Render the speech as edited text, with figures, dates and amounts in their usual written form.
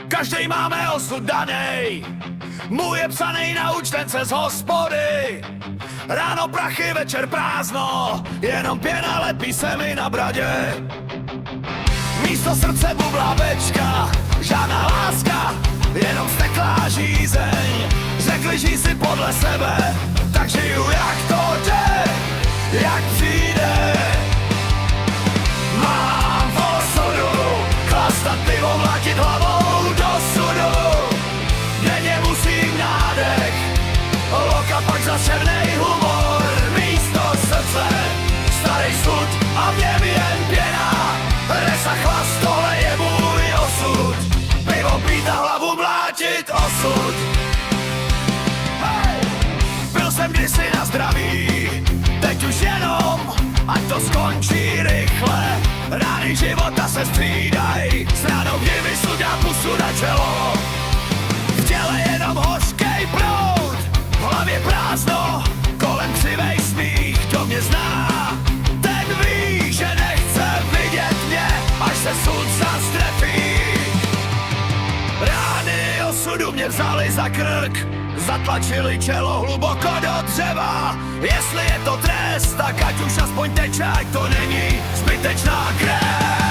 Každej máme osud danej, můj je psanej na účtence z hospody. Ráno prachy, večer prázdno, jenom pěna lepí se mi na bradě. Místo srdce bublá bečka, žádná láska, jenom steklá žízeň. Řekli, žij si podle sebe, tak žiju jak to jde, jak přijde. Mám v osudu chlastat pivo, mlátit hlavou do sudu. Denně musím nádech, loka pak zaševnej humor. Místo srdce, starý sud a v něm jen pěna. Resa chlast, tohle je můj osud. Pivo pít a hlavu mlátit osud. Hey! Byl jsem kdysi na zdraví, teď už jenom, ať to skončí rychle. Rány života se střídaj, s ránou divy sudá pusu na čelo. V těle jenom hořkej proud, v hlavě prázdno, kolem křivej smích, kdo mě zná. Ten ví, že nechce vidět mě, až se sud zastrefí. Rány osudu mě vzali za krk, zatlačili čelo hluboko do dřeva. Jestli je to trest, tak ať už aspoň teče, ať to není zbytečná krev.